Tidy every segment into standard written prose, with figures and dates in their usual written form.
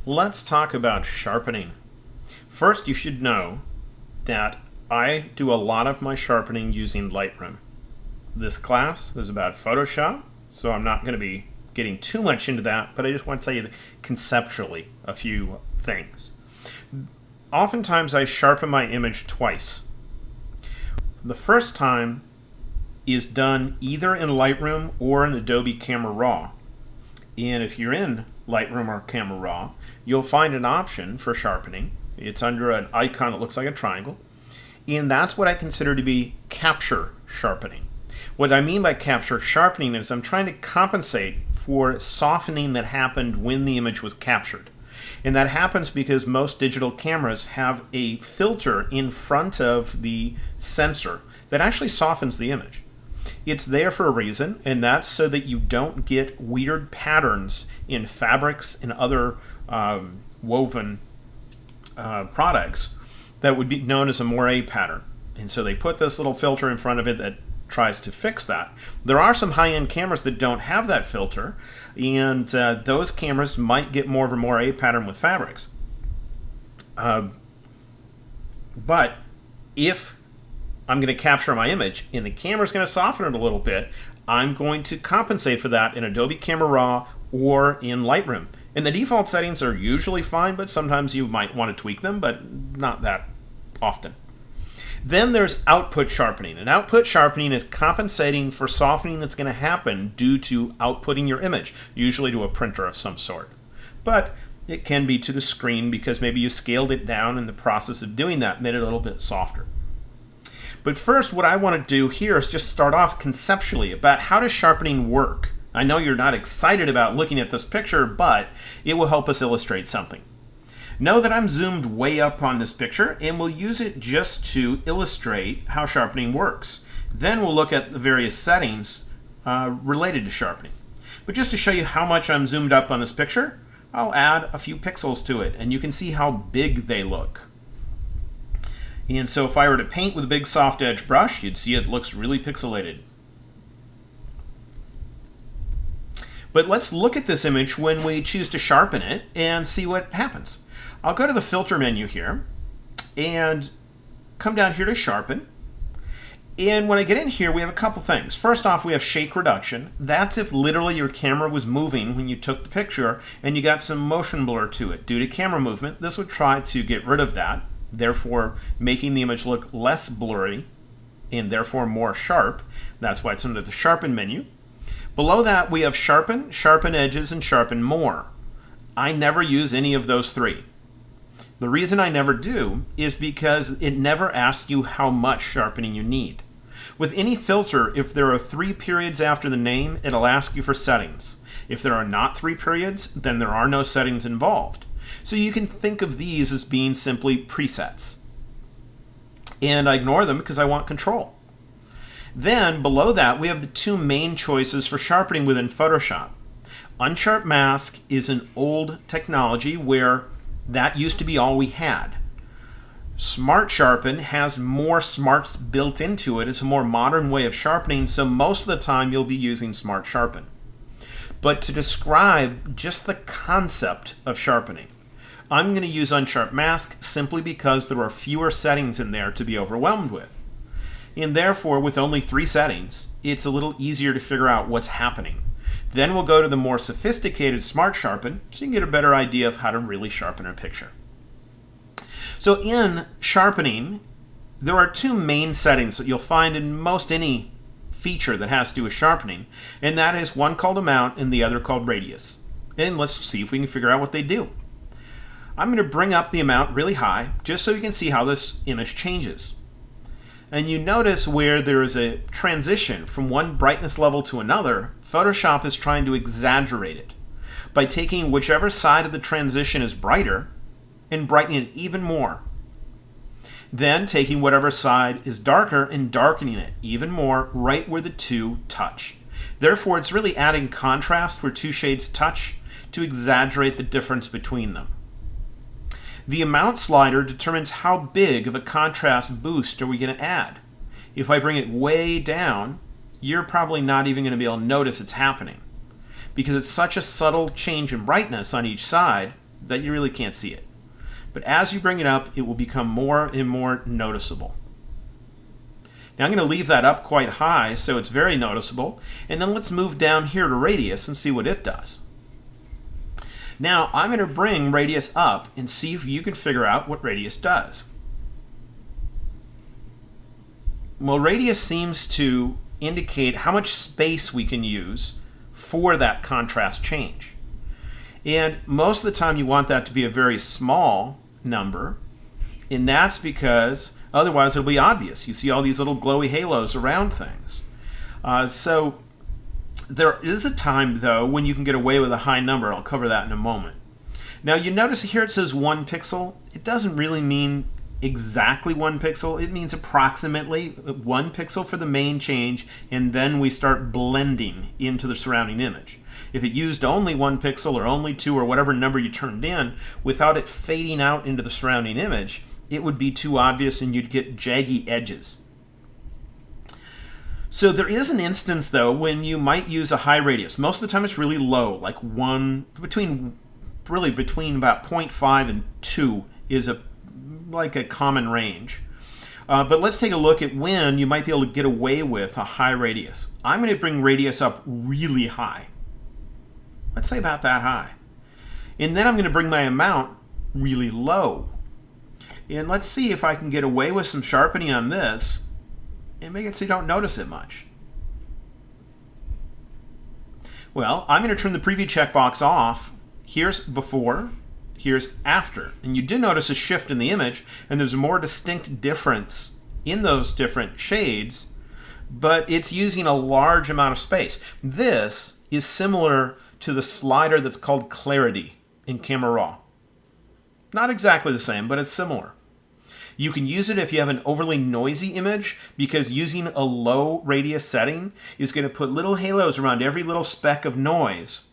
Let's talk about sharpening. First, you should know that I do a lot of my sharpening using Lightroom. This class is about Photoshop, so I'm not going to be getting too much into that, but I just want to tell you conceptually a few things. Oftentimes I sharpen my image twice. The first time is done either in Lightroom or in Adobe Camera Raw. And if you're in Lightroom or Camera Raw, you'll find an option for sharpening. It's under an icon that looks like a triangle. And that's what I consider to be capture sharpening. What I mean by capture sharpening is I'm trying to compensate for softening that happened when the image was captured. And that happens because most digital cameras have a filter in front of the sensor that actually softens the image. It's there for a reason, and that's so that you don't get weird patterns in fabrics and other woven products that would be known as a moire pattern. And so they put this little filter in front of it that tries to fix that. There are some high-end cameras that don't have that filter, and those cameras might get more of a moire pattern with fabrics. But if I'm going to capture my image and the camera's going to soften it a little bit, I'm going to compensate for that in Adobe Camera Raw or in Lightroom. And the default settings are usually fine, but sometimes you might want to tweak them, but not that often. Then there's output sharpening. And output sharpening is compensating for softening that's going to happen due to outputting your image, usually to a printer of some sort. But it can be to the screen because maybe you scaled it down in the process of doing that, made it a little bit softer. But first, what I want to do here is just start off conceptually about how does sharpening work. I know you're not excited about looking at this picture, but it will help us illustrate something. Know that I'm zoomed way up on this picture, and we'll use it just to illustrate how sharpening works. Then we'll look at the various settings related to sharpening. But just to show you how much I'm zoomed up on this picture, I'll add a few pixels to it, and you can see how big they look. And so if I were to paint with a big soft edge brush, you'd see it looks really pixelated. But let's look at this image when we choose to sharpen it and see what happens. I'll go to the filter menu here and come down here to sharpen. And when I get in here, we have a couple things. First off, we have shake reduction. That's if literally your camera was moving when you took the picture and you got some motion blur to it due to camera movement. This would try to get rid of that, therefore making the image look less blurry and therefore more sharp. That's why it's under the sharpen menu. Below that, we have sharpen, sharpen edges, and sharpen more. I never use any of those three. The reason I never do is because it never asks you how much sharpening you need. With any filter, if there are 3 periods after the name, it'll ask you for settings. If there are not 3 periods, then there are no settings involved. So you can think of these as being simply presets. And I ignore them because I want control. Then below that, we have the 2 main choices for sharpening within Photoshop. Unsharp mask is an old technology where that used to be all we had. Smart Sharpen has more smarts built into it. It's a more modern way of sharpening, so most of the time you'll be using Smart Sharpen. But to describe just the concept of sharpening, I'm going to use Unsharp Mask simply because there are fewer settings in there to be overwhelmed with. And therefore, with only 3 settings, it's a little easier to figure out what's happening. Then we'll go to the more sophisticated Smart Sharpen so you can get a better idea of how to really sharpen a picture. So in sharpening, there are 2 main settings that you'll find in most any feature that has to do with sharpening, and that is one called amount and the other called radius. And let's see if we can figure out what they do. I'm going to bring up the amount really high just so you can see how this image changes. And you notice where there is a transition from one brightness level to another, Photoshop is trying to exaggerate it by taking whichever side of the transition is brighter and brightening it even more. Then taking whatever side is darker and darkening it even more right where the 2 touch. Therefore, it's really adding contrast where 2 shades touch to exaggerate the difference between them. The amount slider determines how big of a contrast boost are we going to add. If I bring it way down, you're probably not even going to be able to notice it's happening. Because it's such a subtle change in brightness on each side, that you really can't see it. But as you bring it up, it will become more and more noticeable. Now I'm going to leave that up quite high so it's very noticeable. And then let's move down here to radius and see what it does. Now I'm going to bring radius up and see if you can figure out what radius does. Well, radius seems to indicate how much space we can use for that contrast change. And most of the time you want that to be a very small number, and that's because otherwise it'll be obvious. You see all these little glowy halos around things. So there is a time, though, when you can get away with a high number. I'll cover that in a moment. Now you notice here it says 1 pixel. It doesn't really mean exactly 1 pixel. It means approximately 1 pixel for the main change, and then we start blending into the surrounding image. If it used only 1 pixel or only 2 or whatever number you turned in, without it fading out into the surrounding image, it would be too obvious and you'd get jaggy edges. So there is an instance, though, when you might use a high radius. Most of the time it's really low, like between about 0.5 and 2 is like a common range. But let's take a look at when you might be able to get away with a high radius. I'm going to bring radius up really high. Let's say about that high. And then I'm going to bring my amount really low. And let's see if I can get away with some sharpening on this and make it so you don't notice it much. Well, I'm going to turn the preview checkbox off. Here's before, here's after. And you do notice a shift in the image, and there's a more distinct difference in those different shades, but it's using a large amount of space. This is similar to the slider that's called clarity in Camera Raw. Not exactly the same, but it's similar. You can use it if you have an overly noisy image, because using a low radius setting is going to put little halos around every little speck of noise.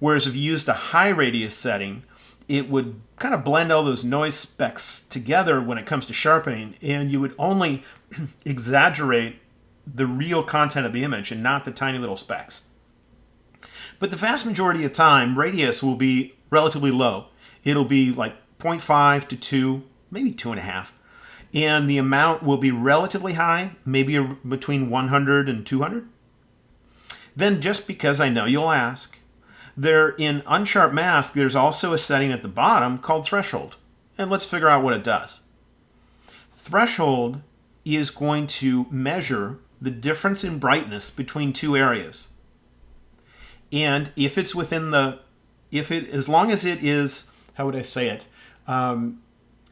Whereas if you used a high radius setting, it would kind of blend all those noise specks together when it comes to sharpening, and you would only exaggerate the real content of the image and not the tiny little specks. But the vast majority of the time, radius will be relatively low. It'll be like 0.5 to 2, maybe 2.5. And the amount will be relatively high, maybe between 100 and 200. Then, just because I know you'll ask, in Unsharp Mask, there's also a setting at the bottom called Threshold. And let's figure out what it does. Threshold is going to measure the difference in brightness between two areas. And if it's within as long as it is, how would I say it?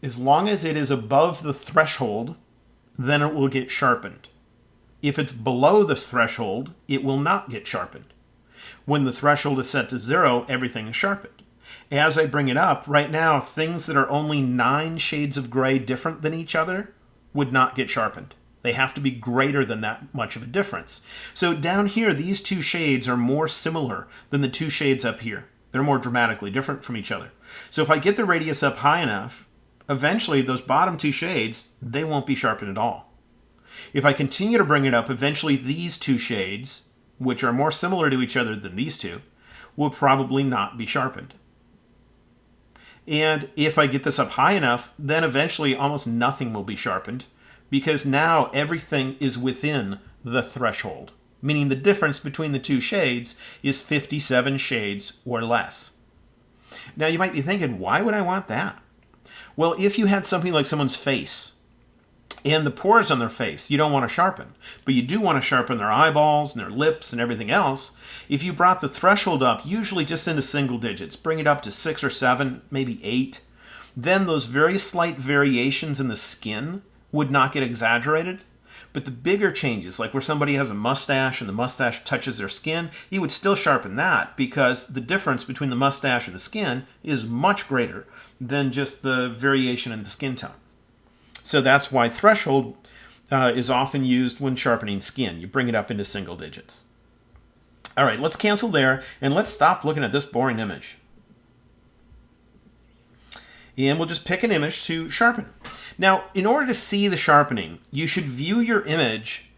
As long as it is above the threshold, then it will get sharpened. If it's below the threshold, it will not get sharpened. When the threshold is set to 0, everything is sharpened. As I bring it up, right now, things that are only 9 shades of gray different than each other would not get sharpened. They have to be greater than that much of a difference. So down here, these two shades are more similar than the two shades up here. They're more dramatically different from each other. So if I get the radius up high enough, eventually those bottom two shades, they won't be sharpened at all. If I continue to bring it up, eventually these two shades, which are more similar to each other than these two, will probably not be sharpened. And if I get this up high enough, then eventually almost nothing will be sharpened, because now everything is within the threshold, meaning the difference between the two shades is 57 shades or less. Now you might be thinking, why would I want that? Well, if you had something like someone's face and the pores on their face, you don't want to sharpen, but you do want to sharpen their eyeballs and their lips and everything else. If you brought the threshold up, usually just into single digits, bring it up to 6 or 7, maybe 8, then those very slight variations in the skin would not get exaggerated. But the bigger changes, like where somebody has a mustache and the mustache touches their skin, you would still sharpen that, because the difference between the mustache and the skin is much greater than just the variation in the skin tone. So that's why threshold is often used when sharpening skin. You bring it up into single digits. All right, let's cancel there, and let's stop looking at this boring image. And we'll just pick an image to sharpen. Now, in order to see the sharpening, you should view your image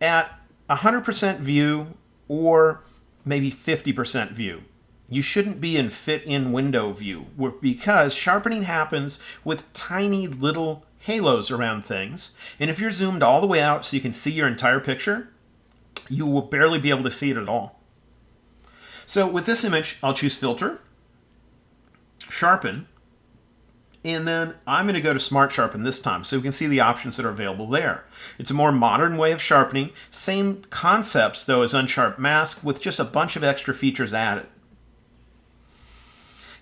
at 100% view or maybe 50% view. You shouldn't be in fit in window view because sharpening happens with tiny little halos around things. And if you're zoomed all the way out so you can see your entire picture, you will barely be able to see it at all. So with this image, I'll choose Filter, Sharpen, and then I'm going to go to Smart Sharpen this time so we can see the options that are available there. It's a more modern way of sharpening. Same concepts, though, as Unsharp Mask with just a bunch of extra features added.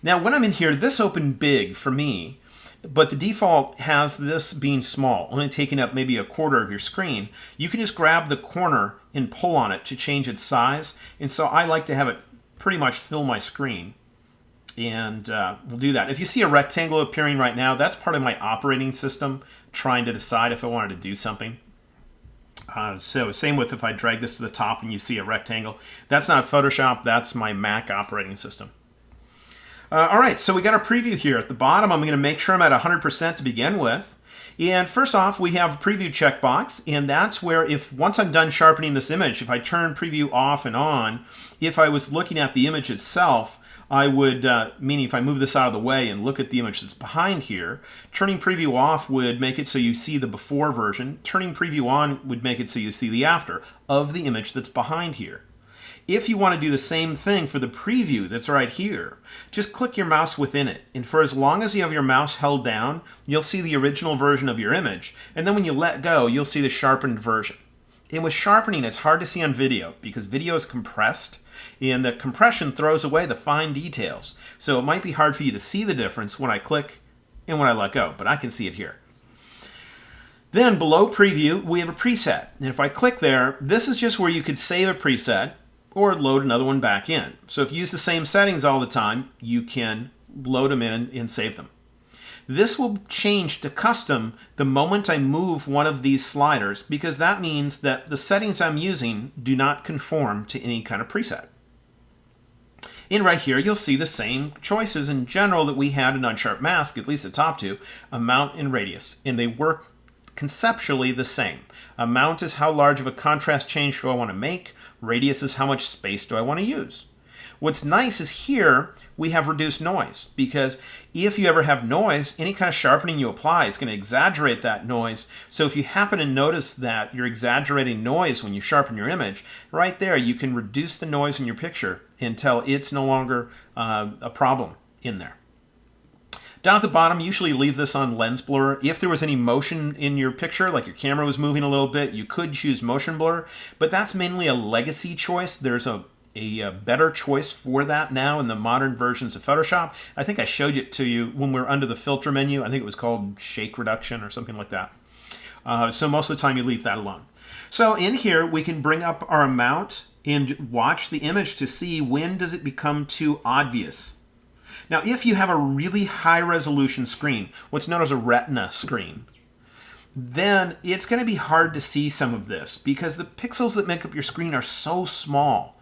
Now, when I'm in here, this opened big for me, but the default has this being small, only taking up maybe a quarter of your screen. You can just grab the corner and pull on it to change its size, and so I like to have it pretty much fill my screen. And we'll do that. If you see a rectangle appearing right now, that's part of my operating system trying to decide if I wanted to do something. So same with if I drag this to the top and you see a rectangle. That's not Photoshop, that's my Mac operating system. All right, so we got our preview here. At the bottom, I'm going to make sure I'm at 100% to begin with. And first off, we have a preview checkbox, and that's where if once I'm done sharpening this image, if I turn preview off and on, if I was looking at the image itself, I would, meaning if I move this out of the way and look at the image that's behind here, turning preview off would make it so you see the before version. Turning preview on would make it so you see the after of the image that's behind here. If you want to do the same thing for the preview that's right here, just click your mouse within it. And for as long as you have your mouse held down, you'll see the original version of your image. And then when you let go, you'll see the sharpened version. And with sharpening, it's hard to see on video because video is compressed and the compression throws away the fine details. So it might be hard for you to see the difference when I click and when I let go, but I can see it here. Then below preview, we have a preset. And if I click there, this is just where you could save a preset or load another one back in. So if you use the same settings all the time, you can load them in and save them. This will change to custom the moment I move one of these sliders because that means that the settings I'm using do not conform to any kind of preset. And right here, you'll see the same choices in general that we had in Unsharp Mask, at least the top two, amount and radius, and they work conceptually the same. Amount is how large of a contrast change do I want to make. Radius is how much space do I want to use. What's nice is here we have reduced noise because if you ever have noise, any kind of sharpening you apply is going to exaggerate that noise. So if you happen to notice that you're exaggerating noise when you sharpen your image, right there you can reduce the noise in your picture until it's no longer a problem in there. Down at the bottom, usually leave this on lens blur. If there was any motion in your picture, like your camera was moving a little bit, you could choose motion blur, but that's mainly a legacy choice. There's a better choice for that now in the modern versions of Photoshop. I think I showed it to you when we were under the filter menu. I think it was called shake reduction or something like that. So most of the time you leave that alone. So in here, we can bring up our amount and watch the image to see when does it become too obvious. Now, if you have a really high resolution screen, what's known as a retina screen, then it's going to be hard to see some of this because the pixels that make up your screen are so small.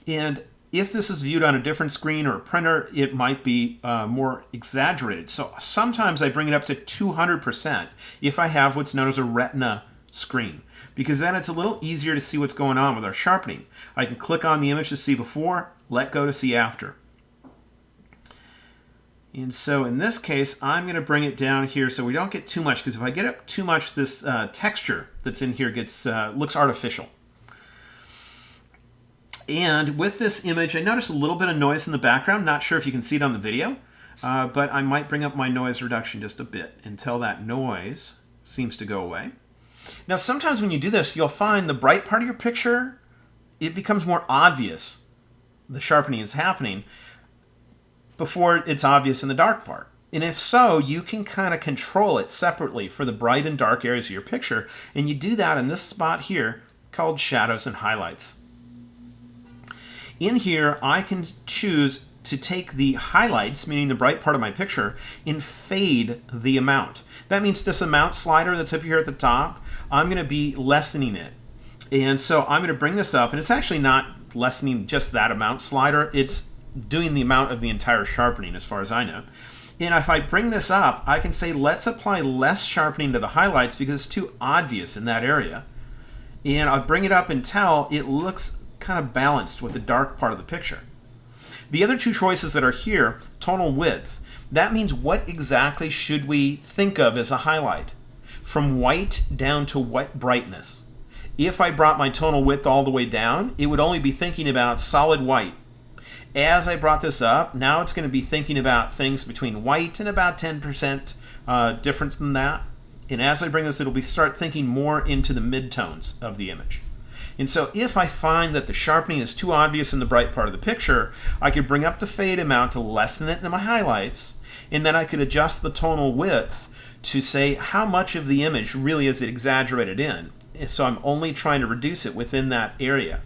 And if this is viewed on a different screen or a printer, it might be more exaggerated. So sometimes I bring it up to 200% if I have what's known as a retina screen, because then it's a little easier to see what's going on with our sharpening. I can click on the image to see before, let go to see after. And so in this case, I'm going to bring it down here so we don't get too much, because if I get up too much, this texture that's in here looks artificial. And with this image, I noticed a little bit of noise in the background. Not sure if you can see it on the video, but I might bring up my noise reduction just a bit until that noise seems to go away. Now, sometimes when you do this, you'll find the bright part of your picture, it becomes more obvious. The sharpening is happening before it's obvious in the dark part. And if so, you can kind of control it separately for the bright and dark areas of your picture. And you do that in this spot here called shadows and highlights. In here, I can choose to take the highlights, meaning the bright part of my picture, and fade the amount. That means this amount slider that's up here at the top, I'm going to be lessening it. And so I'm going to bring this up, and it's actually not lessening just that amount slider, it's doing the amount of the entire sharpening as far as I know. And if I bring this up, I can say let's apply less sharpening to the highlights because it's too obvious in that area. And I'll bring it up until it looks kind of balanced with the dark part of the picture. The other two choices that are here, tonal width, that means what exactly should we think of as a highlight? From white down to white brightness. If I brought my tonal width all the way down, it would only be thinking about solid white. As I brought this up, now it's going to be thinking about things between white and about 10% difference than that. And as I bring this, it'll start thinking more into the midtones of the image. And so if I find that the sharpening is too obvious in the bright part of the picture, I could bring up the fade amount to lessen it in my highlights, and then I could adjust the tonal width to say how much of the image really is it exaggerated in. So I'm only trying to reduce it within that area.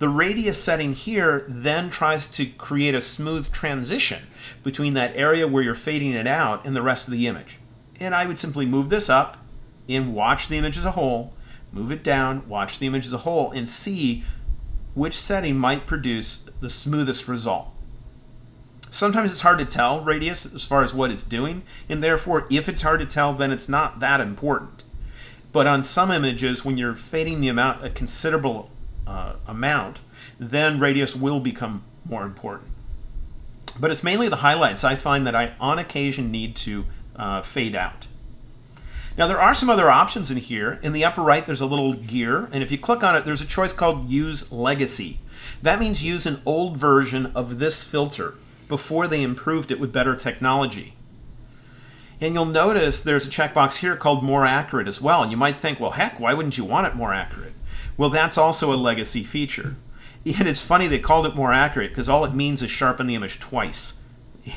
The radius setting here then tries to create a smooth transition between that area where you're fading it out and the rest of the image. And I would simply move this up and watch the image as a whole, move it down, watch the image as a whole, and see which setting might produce the smoothest result. Sometimes it's hard to tell radius as far as what it's doing, and therefore if it's hard to tell, then it's not that important. But on some images, when you're fading the amount, a considerable amount, then radius will become more important. But it's mainly the highlights I find that I on occasion need to fade out. Now there are some other options in here. In the upper right there's a little gear, and if you click on it there's a choice called Use Legacy. That means use an old version of this filter before they improved it with better technology. And you'll notice there's a checkbox here called More Accurate as well. And you might think, well heck, why wouldn't you want it more accurate? Well, that's also a legacy feature. And it's funny they called it more accurate because all it means is sharpen the image twice.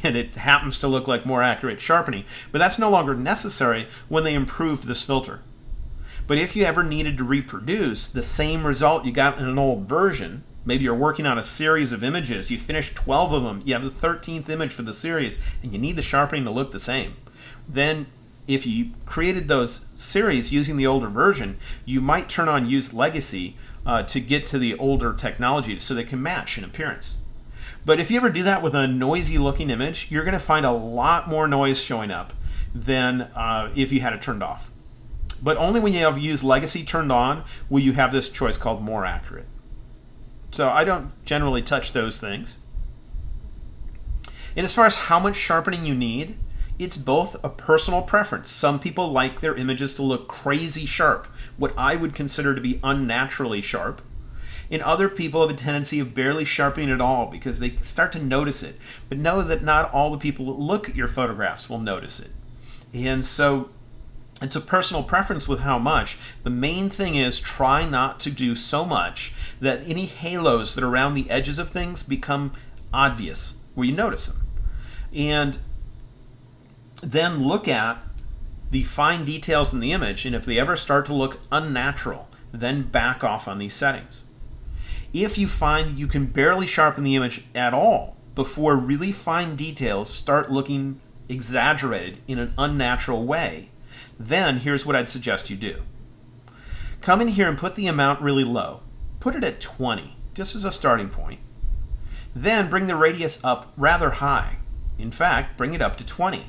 And it happens to look like more accurate sharpening. But that's no longer necessary when they improved this filter. But if you ever needed to reproduce the same result you got in an old version, maybe you're working on a series of images, you finished 12 of them, you have the 13th image for the series, and you need the sharpening to look the same. Then if you created those series using the older version, you might turn on Use Legacy to get to the older technology so they can match in appearance. But if you ever do that with a noisy looking image, you're going to find a lot more noise showing up than if you had it turned off. But only when you have Use Legacy turned on will you have this choice called More Accurate. So I don't generally touch those things. And as far as how much sharpening you need, it's both a personal preference. Some people like their images to look crazy sharp, what I would consider to be unnaturally sharp. And other people have a tendency of barely sharpening at all because they start to notice it. But know that not all the people that look at your photographs will notice it. And so it's a personal preference with how much. The main thing is try not to do so much that any halos that are around the edges of things become obvious, where you notice them. And then look at the fine details in the image, and if they ever start to look unnatural, then back off on these settings. If you find you can barely sharpen the image at all before really fine details start looking exaggerated in an unnatural way, then here's what I'd suggest you do. Come in here and put the amount really low. Put it at 20, just as a starting point. Then bring the radius up rather high. In fact, bring it up to 20.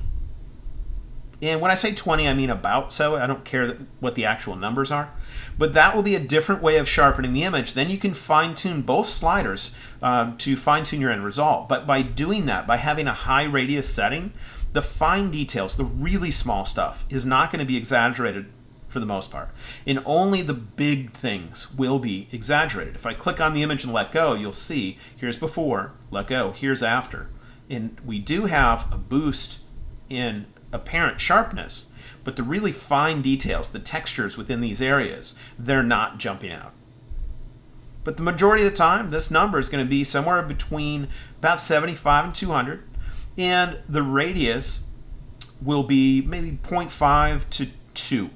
And when I say 20, I mean about so. I don't care what the actual numbers are. But that will be a different way of sharpening the image. Then you can fine-tune both sliders to fine-tune your end result. But by doing that, by having a high radius setting, the fine details, the really small stuff, is not going to be exaggerated for the most part. And only the big things will be exaggerated. If I click on the image and let go, you'll see here's before, let go, here's after. And we do have a boost in apparent sharpness, but the really fine details, the textures within these areas, they're not jumping out. But the majority of the time, this number is going to be somewhere between about 75 and 200, and the radius will be maybe 0.5 to 2,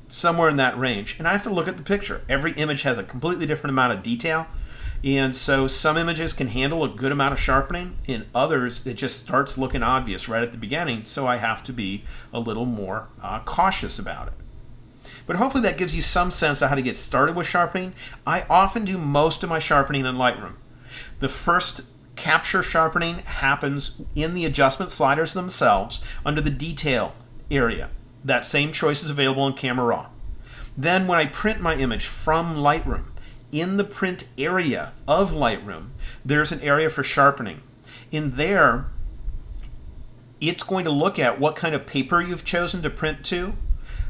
somewhere in that range. And I have to look at the picture. Every image has a completely different amount of detail. And so some images can handle a good amount of sharpening, in others it just starts looking obvious right at the beginning, so I have to be a little more cautious about it. But hopefully that gives you some sense of how to get started with sharpening. I often do most of my sharpening in Lightroom. The first capture sharpening happens in the adjustment sliders themselves under the detail area. That same choice is available in Camera Raw. Then when I print my image from Lightroom, in the print area of Lightroom, there's an area for sharpening. In there, it's going to look at what kind of paper you've chosen to print to.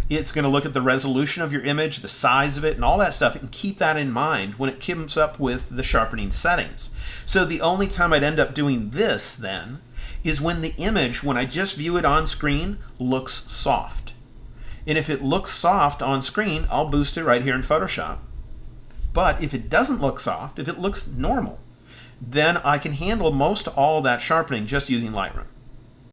It's going to look at the resolution of your image, the size of it, and all that stuff, and keep that in mind when it comes up with the sharpening settings. So the only time I'd end up doing this then is when the image, when I just view it on screen, looks soft. And if it looks soft on screen, I'll boost it right here in Photoshop. But if it doesn't look soft, if it looks normal, then I can handle most all that sharpening just using Lightroom.